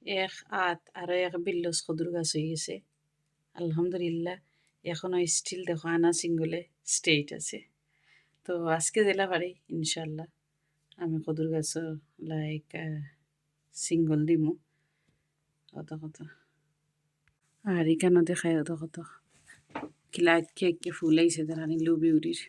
এক আত আর এক বিল্লস খদুর গাছ হয়ে গেছে আলহামদুলিল্লাহ। এখনও স্টিল দেখো আনা সিঙ্গলে স্টেট আছে। তো আজকে জেলা পারি ইনশাল্লাহ আমি খদুর গাছ লাইক সিঙ্গল দিমু অত কত। আর এখানে দেখায় অত কত কিলা কে ফুল আইছে দেখানি লুবি উড়ির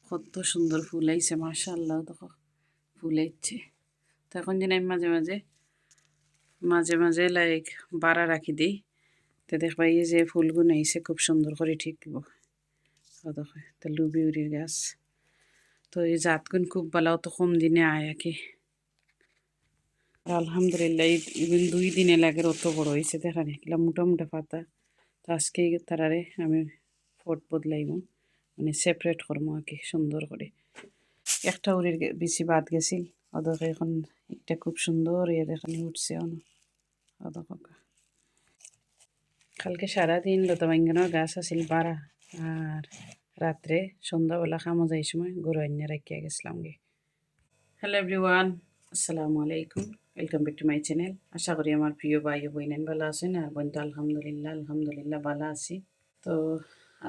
কত সুন্দর ফুল আইছে মাশাআল্লাহ। দেখো ফুল আইছে। তো এখন যেন আমি মাঝে মাঝে মাঝে মাঝে লাইক বাড়া রাখি দিই, তো দেখবা এই যে ফুলগুলো আইছে খুব সুন্দর করে ঠিক দিব। দেখো তো লুবি উড়ির গাছ, তো এই জাতগুন খুব ভালো, অত কম দিনে আয় আর কি। আলহামদুলিল্লাহ ইভেন 2 দিনে লাগে অত বড় হয়েছে দেখানি কিলা মোটা মোটা পাতা। তো আজকে তারারে আমি ফট বদলাইব, মানে সেপারেট করবো আর কি সুন্দর করে। একটা উড়ির বেশি বাদ গেছিল, ওদেরকে এখন একটা খুব সুন্দর এখানে উঠছে ওদেরকে। কালকে সারাদিন লতা বাঙ্গানোর গাছ আছিল বাড়া, আর রাত্রে সন্ধ্যাবেলা খামো যাই সময় গরু আইনে রাখিয়া গেছিলাম গে। হ্যালো এভরিওয়ান, আসসালামু আলাইকুম, welcome back to my channel. আশা করি আমার প্রিয় ভাই ও বইনেন ভালো আছেন, আর বোন তো আলহামদুলিল্লাহ ভালো আছি। তো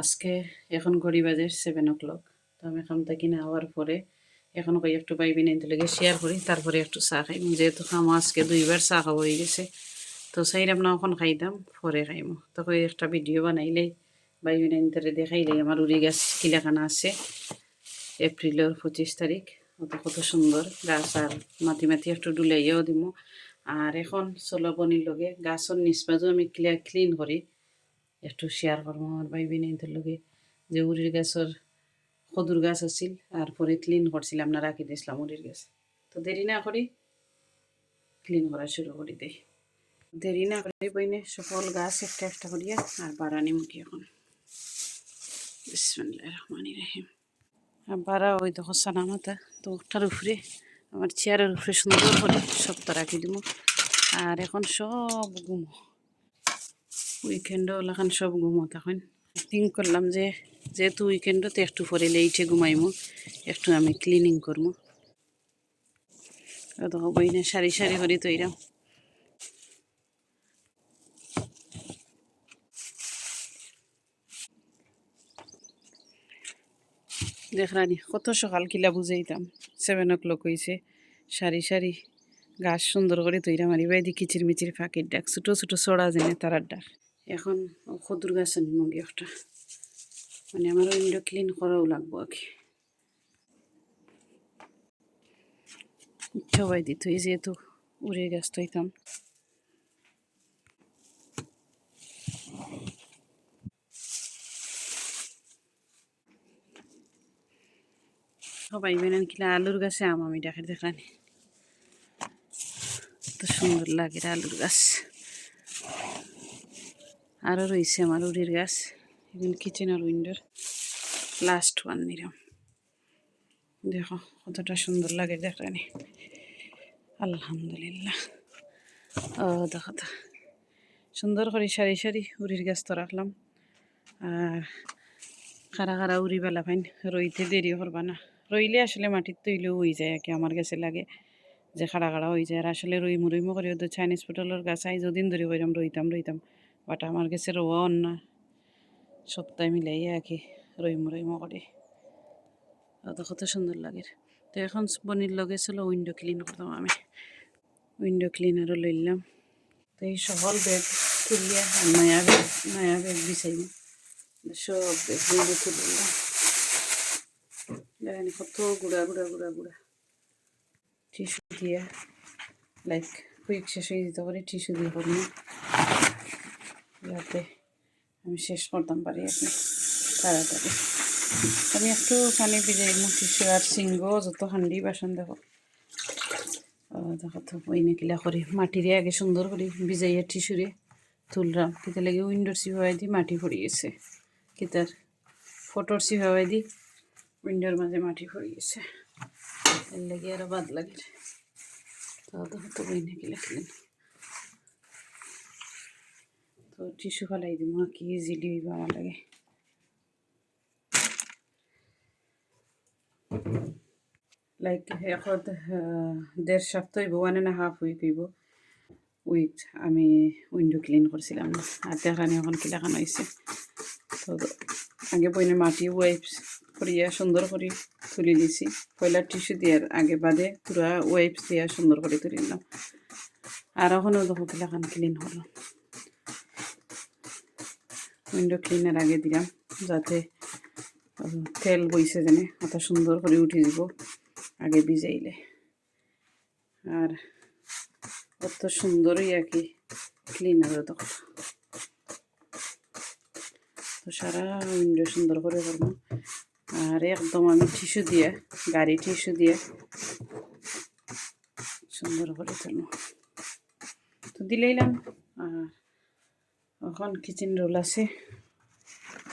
আজকে এখন ঘড়ি বাজে 7 o'clock। তো আমি খাম থাকি না হওয়ার পরে এখন কই একটু ভাই বিনাইন লেগে শেয়ার করি, তারপরে একটু চা খাই। যেহেতু খামো আজকে 2বার চা খাওয়া হয়ে গেছে, তো চাইলাম না এখন খাইতাম পরে খাইমো। তো কই একটা ভিডিও বানাইলেই ভাই বিনাইন দেখাইলেই আমার উড়ি গাছ কিলাখানা আছে। এপ্রিলের 25 তারিখ, অত কত সুন্দর গাছ, আর মাটি মাটি একটু ডুলাইয়াও দিব। আর এখন চলো বনির লগে গাছর নিচবাজও আমি ক্লিন করি একটু শেয়ার করবো আমার ভাই বোনের লগে। যে উড়ির গাছের খদুর গাছ আছিল আর পরে ক্লিন করছিলাম না, রাখি দিয়েছিলাম উড়ির গাছ। তো দেরি না করি ক্লিন করা শুরু করি দেই। দেরি না করি বইনে সকল গাছ একটা একটা করিয়া আর বাড়ানি মুখি এখন। বিসমিল্লাহির রহমানির রহিম। বাড়া ওই দেখো সানা মাথা, তো ওটার উপরে আমার চেয়ারের উপরে সুন্দর করে সবটা রাখি দিব। আর এখন সব গুমো, উইকেন্ডও ওলাখান সব গুমো। তখন থিঙ্ক করলাম যে যেহেতু উইকেন্ডতে একটু পরে লেইটে ঘুমাইমো, একটু আমি ক্লিনিং করবো। দেখো বইনে সারি সারি করে তৈরাম। দেখরানি কত সকাল কিলা বুঝাইতাম 7 o'clock হয়েছে, সারি সারি গাছ সুন্দর করে তৈরা মারি বাইদি কিচির মিচির ফাঁকির ডাক, ছোটো ছোটো চড়া জেনে তারার ডাক। এখন খদুর গাছ আনবো গিয়ে একটা, মানে আমার উইন্ডো ক্লিন করাও লাগবো আর কি। সবাই দিত এই যেহেতু উড়ির গাছ তৈতাম। সবাই বেনেন কিলা আলুর গাছে আমি ডাকের দেখানি তো সুন্দর লাগে আলুর গাছ। আরও রয়েছে আমার উড়ির গাছ, এখন কিচেনের উইন্ডোর লাস্ট ওয়ান নিলাম। দেখো কতটা সুন্দর লাগে দেখানি আলহামদুলিল্লাহ। ও দেখো তো সুন্দর করে সারি সারি উড়ির গাছ তো রাখলাম। আর খারা খারা উড়ি বেলা ফাইন রইতে দেরি করবা না, রইলে আসলে মাটির তৈলেও হয়ে যায় আর কি। আমার কাছে লাগে যে খাড়া খাড়া হয়ে যায়, আর আসলে রইমো করে ওদের চাইনিজ পটলের গাছ আই যদিন ধরে হইলাম রইতাম বাট আমার কাছে রোয়া অন্য সপ্তাহে মিলাই আর কি রইমো করে। অত কত সুন্দর লাগে। তো এখন বনির লগে ছিল উইন্ডো ক্লিন করতাম আমি, উইন্ডো ক্লিনারও লইলাম। তো এই সকল ব্যাগ তুলিয়া আর নয়া ব্যাগ বিছাইম, সব ব্যাগ উইন্ডো তুলিলাম। দেখেন কত গুড়া টিস্যু দিয়া লাইক কুইক শেষ হয়ে যেতে পারে, টিস্যু দিয়ে করি যাতে আমি শেষ করতাম পারি আপনি তাড়াতাড়ি। আমি একটু পানি ভিজাই টিস্যু আর সিঙ্গো যত হান্ডি বাসন দেখো। দেখো তো ওই নাকিলা করি মাটিরে আগে সুন্দর করে ভিজাইয়া টিস্যুরে তুললাম, কিতা লাগে উইন্ডোর সিভাই দি মাটি পড়ে গেছে, কিতার ফটোর সিভাই দি উইন্ডোর মাঝে মাটি পড়ে গেছে, এর লাগে আরও বাদ লাগে। তো দেখো তো ওই নাকিলা ক্লিন। তো টিস্যু ফেলাই দিব কি ইজিলি হইব আমার লাগে। লাইক এখন 1.5 সপ্তাহ হইব, 1.5 উইক হইব উইক আমি উইন্ডো ক্লিন করছিলাম না। আর দেখলাম এখন কিলাখান হয়েছে। তো আগে বইনে মাটি ওয়াইপস করিয়া সুন্দর করে তুলি দিছি। পয়লা টিস্যু দিয়ে আগে বাদে পুরা ওয়াইপস দিয়া সুন্দর করে তুলি দিলাম। আর এখনও দেখো কিলাখান ক্লিন হলো। উইন্ডো ক্লিনের আগে দিলাম যাতে তেল বইছে যেনে অত সুন্দর করে উঠে যাব আগে ভিজাইলে। আর অত সুন্দরই আর কি ক্লিন হবে তখন। তো সারা উইন্ডো সুন্দর করে করবো। আর একদম আমি টিস্যু দিয়ে গাড়ি টিস্যু দিয়ে সুন্দর করে তুলব। তো দিলাম। আর এখন কিচেন রোল আছে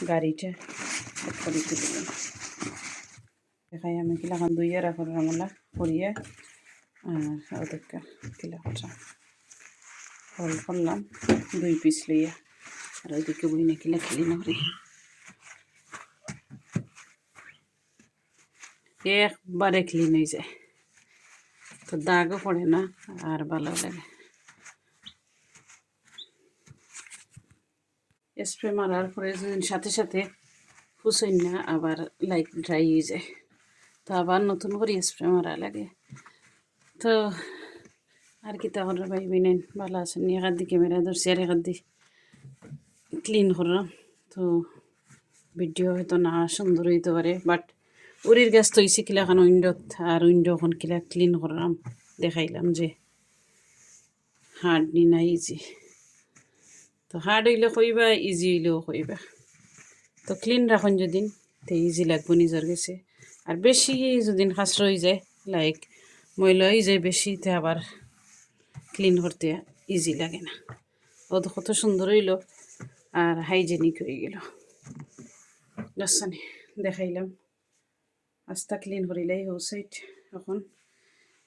গাড়িটা করে দিলাম। দেখাই আমি কিলাখান দুইয়া রাখার রামলা করিয়া আর ওদেরকে কিলা করলাম হল করলাম 2 পিস লইয়া। আর ওইদিকে বই না কিলা ক্লিন করি একবারে ক্লিন হয়ে যায়। তো দাগও পড়ে না আর ভালো লাগে। স্প্রে মারার পরে যদি সাথে সাথে ফুসই না আবার লাইক ড্রাই হয়ে যায়, তো আবার নতুন করে স্প্রে মারা লাগে। তো আর কি তখন ভাই নেন ভালো আছেন? একার দি ক্যামেরা ধরছি আর একার দি ক্লিন করলাম। তো ভিডিও হয়তো না সুন্দর হইতে পারে, বাট উড়ির গাছ তো হয়েছে কিলাখান উইন্ডোত। আর উইন্ডো এখন কিলা ক্লিন করলাম দেখাইলাম যে হার্ড নি না ইজি। তো হার্ড হইলে কইবা, ইজি হইলেও কইবা। তো ক্লিন রাখুন যদি তো ইজি লাগবো নিজের কাছে। আর বেশি যদি খাসরা হয়ে যায় লাইক ময়লা হয়ে যায় বেশি, তো আবার ক্লিন করতে ইজি লাগে না। ও তো কত সুন্দর হইল আর হাইজেনিক হয়ে গেল। দেখাইলাম আস্তা ক্লিন করিলাই ও সাইড। এখন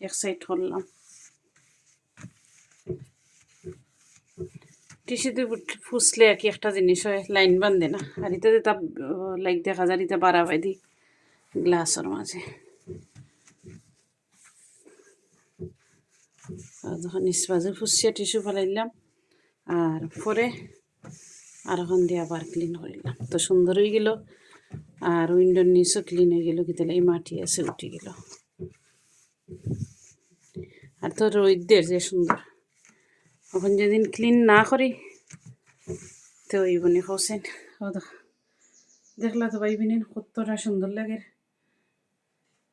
এক সাইড করলাম। টিস্যুতে ফুসলে আর কি একটা জিনিস হয় লাইন বান্ধে না। আর এটাতে তা লাইক দেখা যায় এটা বাড়া পাই দি গ্লাসের মাঝে। যখন নিচবাজে ফুসিয়া টিস্যু ফেলাইলাম আর পরে আর এখন দিয়ে আবার ক্লিন করিলাম। তো সুন্দর হয়ে গেল। আর উইন্ডোর নিচও ক্লিন হয়ে গেল, কিন্তু এই মাটি আছে উঠে গেল। আর তো রোদের যে সুন্দর। এখন যেদিন ক্লিন না করি তো ওই বনে খোসেন দেখলা তো ভাই বিনেন কতটা সুন্দর লাগে।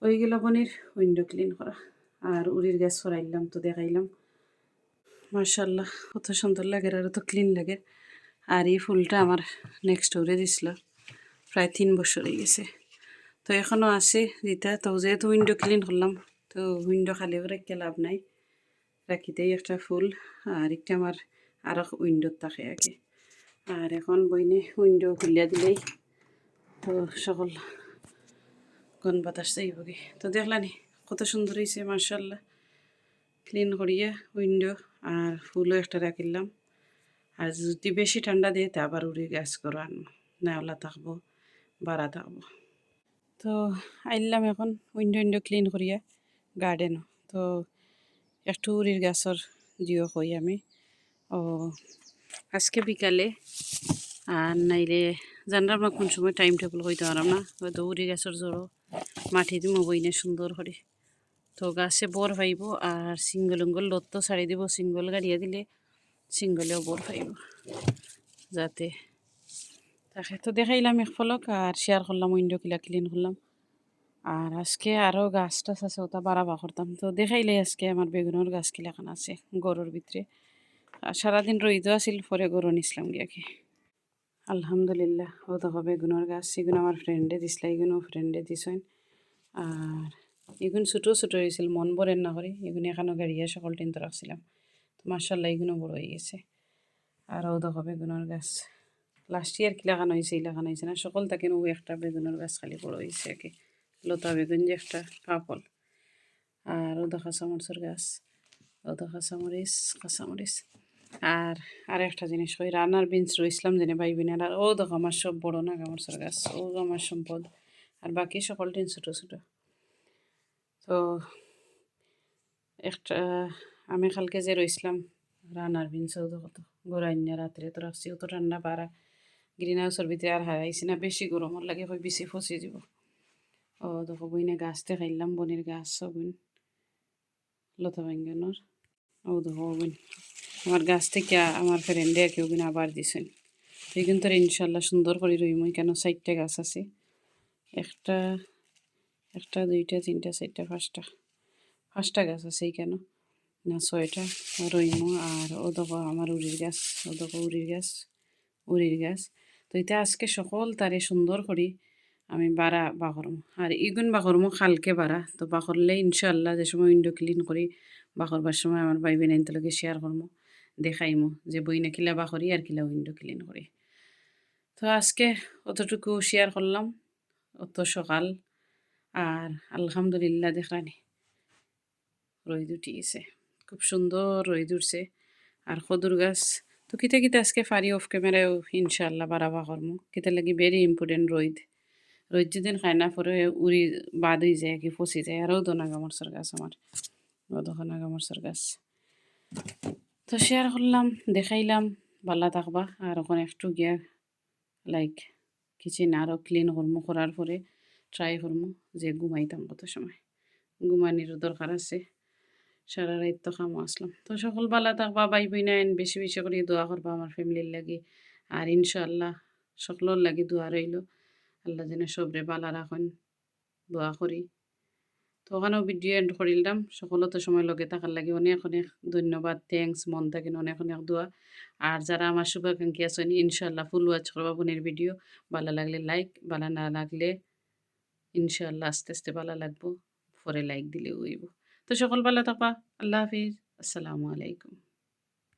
ওই গেল বনের উইন্ডো ক্লিন করা। আর উড়ির গ্যাস ফরাইলাম তো দেখাইলাম মাশাআল্লাহ কত সুন্দর লাগে আর তো ক্লিন লাগে। আর এই ফুলটা আমার নেক্সট ডোরে দিছিল, প্রায় 3 বছর হয়ে গেছে। তো এখনও আছে যেটা। তো যেহেতু উইন্ডো ক্লিন করলাম তো উইন্ডো খালিও রেখে লাভ নাই, রাখিতেই একটা ফুল। আর একটা আমার আরও উইন্ডোর থাকে আর কি। আর এখন বইনে উইন্ডো খুলিয়া দিলেই তো সকল গন বাতাস যাইব কি। তো দেখলানি কত সুন্দর হয়েছে মাশাআল্লাহ ক্লিন করিয়া উইন্ডো। আর ফুলও একটা রাখিলাম। আর যদি বেশি ঠান্ডা দিয়ে তা আবার উড়ি গাছ করো আনবো, নেওলা থাকবো বাড়া থাকবো। তো আইলাম এখন উইন্ডো ক্লিন করিয়া গার্ডেনও। তো একটু উড়ির গাছর জিও কই আমি ও আজকে বিকালে। আর নাইলে জানলাম না কোন সময় টাইম টেবিল কইতে পারলাম না। হয়তো উড়ি গাছের জোড়ো মাটি দিব বইনে সুন্দর করে। তো গাছে বর পাইব। আর সিঙ্গল উঙ্গল লত তো ছাড়ি দিব, সিঙ্গল গাড়িয়া দিলে সিঙ্গলেও বর পাইব যাতে তাকে। তো দেখাইলাম এক ফলক আর শেয়ার করলাম উইন্ডো কিলা ক্লিন করলাম। আর আজকে আরও গাছ টাছ আছে ওটা বাড়াবা করতাম। তো দেখাইলে আজকে আমার বেগুনের গাছ কিলাখান আছে গরুর ভিতরে। আর সারাদিন রইদ আছিল পরে গরু নিসলাম গিয়া কি আলহামদুলিল্লাহ। ও দেখো বেগুনের গাছ এগুলো আমার ফ্রেন্ডে দিছিল, এগুলো ফ্রেন্ডে দিছেন। আর এগুলো ছোটো ছোটো হয়েছিল মন বরেন না করে, এগুলো এখানো গাড়িয়া সকল টিনতে রাখছিলাম। তো মার্শাল্লাহ এগুলো বড় হয়ে গেছে। আর ও দেখো বেগুনের গাছ লাস্ট ইয়ার কিলাখান হয়েছে ইলাখান হয়েছে না সকল তাকে ও একটা বেগুনের গাছ খালি বড় হয়েছে আর কি। লতা বেগুন যে একটা পাপল। আর ও দেখা চামচের গাছ, ও দেখা কাঁচামরিচ। আর একটা জিনিস কই রান্নার বিনস রইসলাম জেনে ভাই বিনের। আর ও দেখো আমার সব বড় না গামরসের গাছ, ও আমার সম্পদ। আর বাকি সকল দিন ছোটো ছোটো। তো একটা আমি কালকে যে রইসলাম রানার বিনসও তো কত গরম রাত্রে তো রাখছি অত ঠান্ডা পারা গ্রিন হাউসের ভিতরে আর হারাইছি না বেশি গরমর লাগে হয় বেশি ফসে যাব ও দেখো বইনে গাছতে খাইলাম বনের গাছ সব লতা বাঙ্গানোর ও দেখো বোন আমার গাছ থেকে আমার ফ্রেন্ডে কেউ কিনা আবার দিছেন তুই কিন্তু ইনশাল্লাহ সুন্দর করে রইমই কেন 4টা গাছ আছে একটা একটা 2টা 3টা 4টা 5টা গাছ আছে এই কেন না 6টা রইমু আর ও দেখো আমার উড়ির গাছ ও দেখো উড়ির গাছ তো এটা আজকে সকল তারে সুন্দর করি আমি বাড়া বাকরম আর ইগুন বাকরমো খালকে বাড়া তো বাকরলে ইনশাল্লাহ যে সময় উইন্ডো ক্লিন করি বাকরবার সময় আমার ভাই বোন লগে শেয়ার করবো দেখাইমো যে বই না কিলা বাকরি আর কিলা উইন্ডো ক্লিন করি তো আজকে অতটুকু শেয়ার করলাম অত সকাল আর আলহামদুলিল্লাহ দেখরানি রোদ উঠিয়েছে খুব সুন্দর রোদ উঠছে আর খদুর গাছ তো কিতা কিতা আজকে ফারি অফ ক্যামেরাও ইনশাল্লাহ বাড়াবা করমু কিতা লাগি ভেরি ইম্পর্টেন্ট রোদ রোদ যেদিন খায় না পরে উড়ি বাদ হয়ে যায় কি ফসি যায় আরও দোনাগামরসর গাছ আমার ও দোনাগামরসর গাছ তো শেয়ার করলাম দেখাইলাম ভালো থাকবা আর ওখানে একটু গিয়া লাইক কিচেন আরও ক্লিন করমু করার পরে ট্রাই করমু যে ঘুমাইতাম কত সময় ঘুমানিরও দরকার আছে সারা রাত তো খামো আসলাম তো সকল ভালো থাকবা বাই বই নাইন বেশি বেশি করে দোয়া করবা আমার ফ্যামিলির লাগি আর ইনশাআল্লাহ সকলের লাগি দোয়া রইল আল্লাহ যেন সবরে বালা রাখেন দোয়া করি তো ওখানেও ভিডিও এন্ড করিলাম সকলতো সময় লগে থাকার লাগে অনেক অনেক ধন্যবাদ থ্যাংকস মন থাকেন অনেক অনেক দোয়া আর যারা আমার শুভাকাঙ্ক্ষী আছেন ইনশাআল্লাহ ফুল ওয়াচ করবা বোনের ভিডিও ভালো লাগলে লাইক ভালো না লাগলে ইনশাআল্লাহ আস্তে আস্তে ভালো লাগবো পরে লাইক দিলে হইব তো সকল ভালো থাকবা আল্লাহ হাফিজ আসসালামু আলাইকুম